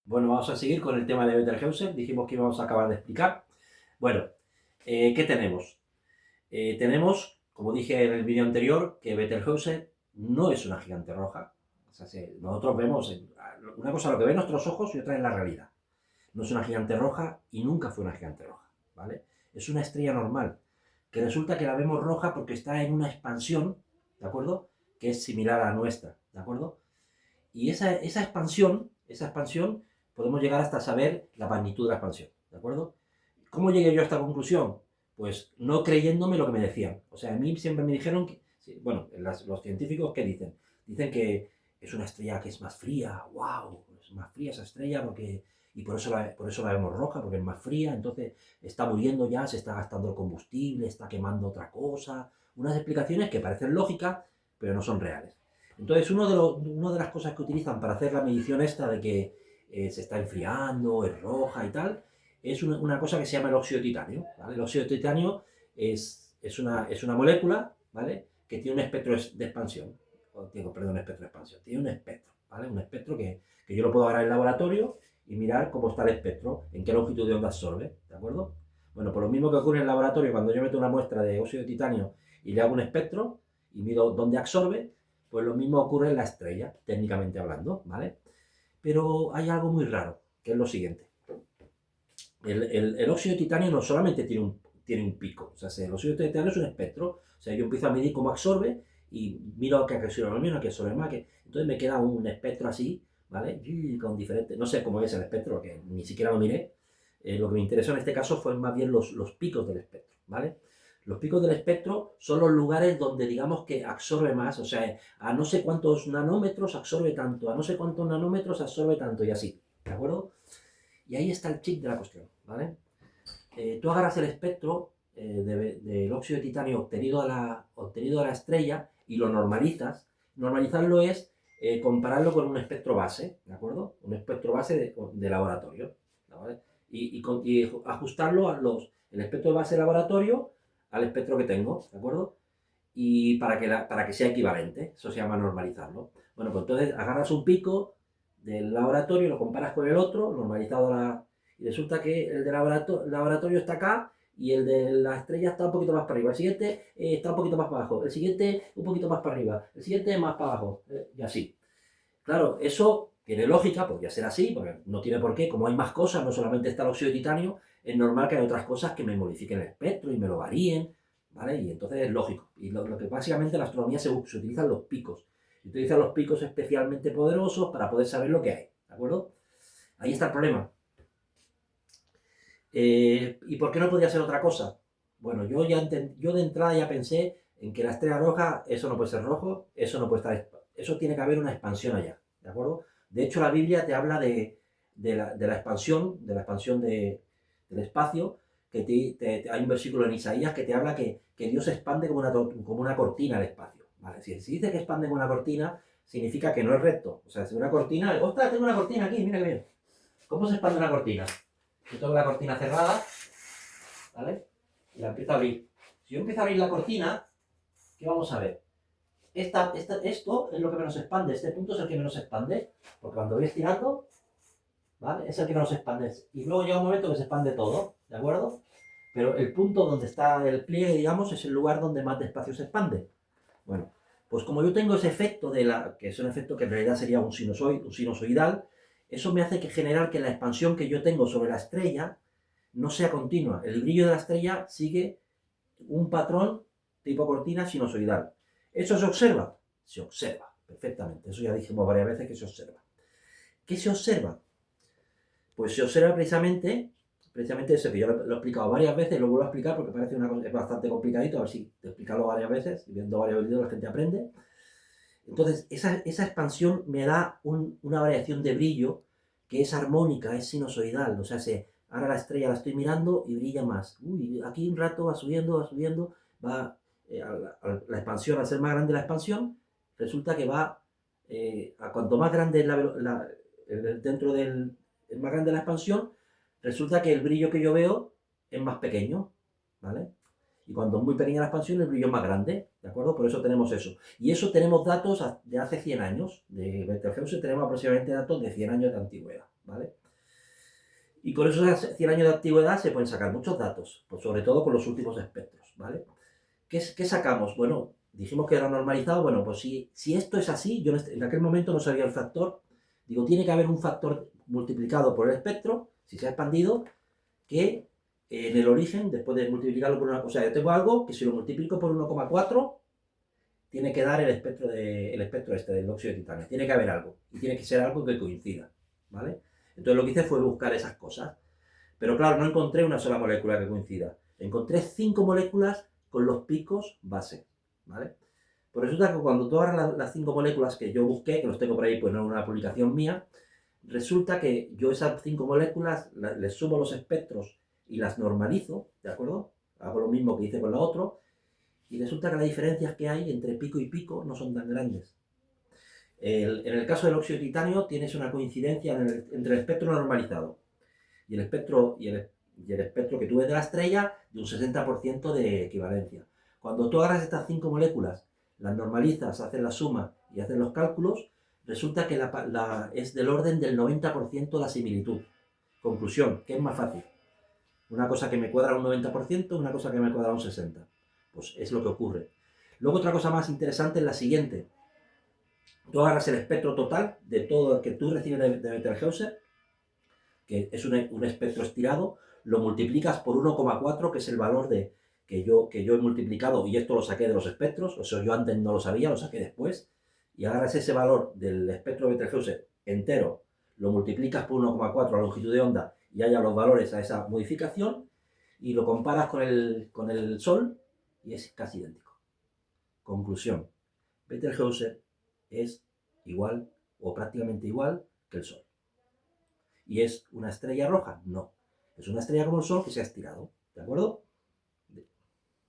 Bueno, vamos a seguir con el tema de Betelgeuse. Dijimos que íbamos a acabar de explicar. Bueno, ¿qué tenemos? Tenemos, como dije en el vídeo anterior, que Betelgeuse no es una gigante roja. O sea, nosotros vemos una cosa lo que ven nuestros ojos y otra es la realidad. No es una gigante roja y nunca fue una gigante roja, ¿vale? Es una estrella normal, que resulta que la vemos roja porque está en una expansión, ¿de acuerdo? Que es similar a la nuestra, ¿de acuerdo? Y esa expansión, podemos llegar hasta saber la magnitud de la expansión, ¿de acuerdo? ¿Cómo llegué yo a esta conclusión? Pues no creyéndome lo que me decían. O sea, a mí siempre me dijeron que, sí, bueno, los científicos, ¿qué dicen? Dicen que es una estrella que es más fría, wow, es más fría esa estrella porque, y por eso la vemos roja, porque es más fría, entonces está muriendo ya, se está gastando el combustible, está quemando otra cosa. Unas explicaciones que parecen lógicas, pero no son reales. Entonces, una de las cosas que utilizan para hacer la medición esta de que se está enfriando, es roja y tal, es una cosa que se llama el óxido de titanio, ¿vale? El óxido de titanio es una molécula, ¿vale? Que tiene un espectro de expansión. Perdón, espectro de expansión. Tiene un espectro, ¿vale? Un espectro que yo lo puedo agarrar en el laboratorio y mirar cómo está el espectro, en qué longitud de onda absorbe, ¿de acuerdo? Bueno, por lo mismo que ocurre en el laboratorio, cuando yo meto una muestra de óxido de titanio y le hago un espectro y miro dónde absorbe, pues lo mismo ocurre en la estrella, técnicamente hablando, ¿vale? Pero hay algo muy raro, que es lo siguiente. El óxido de titanio no solamente tiene un pico, o sea, el óxido de titanio es un espectro, o sea, yo empiezo a medir cómo absorbe y miro que absorbe menos, que absorbe más, entonces me queda un espectro así, ¿vale? Y con diferentes, no sé cómo es el espectro, porque ni siquiera lo miré. Lo que me interesó en este caso fue más bien los picos del espectro, ¿vale? Los picos del espectro son los lugares donde digamos que absorbe más, o sea, a no sé cuántos nanómetros absorbe tanto, a no sé cuántos nanómetros absorbe tanto y así, ¿de acuerdo? Y ahí está el chip de la cuestión, ¿vale? Tú agarras el espectro del óxido de titanio obtenido de la estrella y lo normalizas. Normalizarlo es compararlo con un espectro base, ¿de acuerdo? Un espectro base de laboratorio, ¿vale? Y ajustarlo el espectro base de laboratorio al espectro que tengo, ¿de acuerdo? Y para que sea equivalente, eso se llama normalizarlo. Bueno, pues entonces agarras un pico del laboratorio, lo comparas con el otro, y resulta que el del laboratorio está acá y el de la estrella está un poquito más para arriba. El siguiente está un poquito más para abajo. El siguiente un poquito más para arriba. El siguiente más para abajo. Y así. Claro, eso tiene lógica, podría ser así, porque no tiene por qué. Como hay más cosas, no solamente está el óxido de titanio, es normal que hay otras cosas que me modifiquen el espectro y me lo varíen, ¿vale? Y entonces es lógico. Y lo que básicamente en la astronomía se utilizan los picos. Se utilizan los picos especialmente poderosos para poder saber lo que hay, ¿de acuerdo? Ahí está el problema. ¿Y por qué no podía ser otra cosa? Bueno, yo de entrada ya pensé en que la estrella roja, eso no puede ser rojo, eso no puede estar, eso tiene que haber una expansión allá, ¿de acuerdo? De hecho, la Biblia te habla de la expansión, del espacio, que hay un versículo en Isaías que te habla que Dios expande como una cortina el espacio, ¿vale? Si dice que expande como una cortina, significa que no es recto. O sea, si una cortina, ¡ostras, tengo una cortina aquí! Mira qué bien. ¿Cómo se expande una cortina? Yo tengo la cortina cerrada, ¿vale? Y la empiezo a abrir. Si yo empiezo a abrir la cortina, ¿qué vamos a ver? Esto es lo que menos expande, este punto es el que menos expande, porque cuando voy estirando, ¿vale? Es el que menos expande. Y luego llega un momento que se expande todo, ¿de acuerdo? Pero el punto donde está el pliegue, digamos, es el lugar donde más despacio se expande. Bueno, pues como yo tengo ese efecto que es un efecto que en realidad sería un sinusoidal, eso me hace generar que la expansión que yo tengo sobre la estrella no sea continua. El brillo de la estrella sigue un patrón tipo cortina sinusoidal. ¿Eso se observa? Se observa, perfectamente. Eso ya dijimos varias veces que se observa. ¿Qué se observa? Pues se observa precisamente eso, que yo lo he explicado varias veces, lo vuelvo a explicar porque parece una cosa, es bastante complicadito, a ver si te explicarlo varias veces, y viendo varios vídeos la gente aprende. Entonces, esa expansión me da una variación de brillo que es armónica, es sinusoidal, o sea, ahora la estrella la estoy mirando y brilla más. Uy, aquí un rato va subiendo, la expansión, al ser más grande la expansión, resulta que va, a cuanto más grande es dentro del, es más grande la expansión, resulta que el brillo que yo veo es más pequeño, ¿vale? Y cuando es muy pequeña la expansión, el brillo es más grande, ¿de acuerdo? Por eso tenemos eso. Y eso tenemos datos de hace 100 años. De Betelgeuse tenemos aproximadamente datos de 100 años de antigüedad, ¿vale? Y con esos 100 años de antigüedad se pueden sacar muchos datos, pues sobre todo con los últimos espectros, ¿vale? ¿Qué sacamos? Bueno, dijimos que era normalizado, bueno, pues si esto es así, yo en aquel momento no sabía el factor, digo, tiene que haber un factor multiplicado por el espectro, si se ha expandido, que en el origen, después de multiplicarlo por una... O sea, yo tengo algo que si lo multiplico por 1,4, tiene que dar el espectro este del óxido de titanio. Tiene que haber algo. Y tiene que ser algo que coincida, ¿vale? Entonces lo que hice fue buscar esas cosas. Pero claro, no encontré una sola molécula que coincida. Encontré 5 moléculas con los picos base, ¿vale? Pues resulta que cuando tú agarras las 5 moléculas que yo busqué, que los tengo por ahí, pues no en una publicación mía, resulta que yo esas 5 moléculas les sumo los espectros y las normalizo, ¿de acuerdo? Hago lo mismo que hice con la otra, y resulta que las diferencias que hay entre pico y pico no son tan grandes. En el caso del óxido de titanio tienes una coincidencia entre el espectro normalizado y el espectro, y el espectro que tú ves de la estrella de un 60% de equivalencia. Cuando tú agarras estas 5 moléculas, las normalizas, haces la suma y haces los cálculos, resulta que es del orden del 90% la similitud. Conclusión, ¿qué es más fácil? Una cosa que me cuadra un 90%, una cosa que me cuadra un 60%. Pues es lo que ocurre. Luego otra cosa más interesante es la siguiente. Tú agarras el espectro total de todo lo que tú recibes de Betelgeuse, que es un espectro estirado, lo multiplicas por 1,4, que es el valor que yo he multiplicado, y esto lo saqué de los espectros, o sea, yo antes no lo sabía, lo saqué después, y agarras ese valor del espectro de Betelgeuse entero, lo multiplicas por 1,4 a longitud de onda, y haya los valores a esa modificación, y lo comparas con el Sol, y es casi idéntico. Conclusión, Betelgeuse es igual o prácticamente igual que el Sol. ¿Y es una estrella roja? No. Es una estrella como el Sol que se ha estirado. ¿De acuerdo?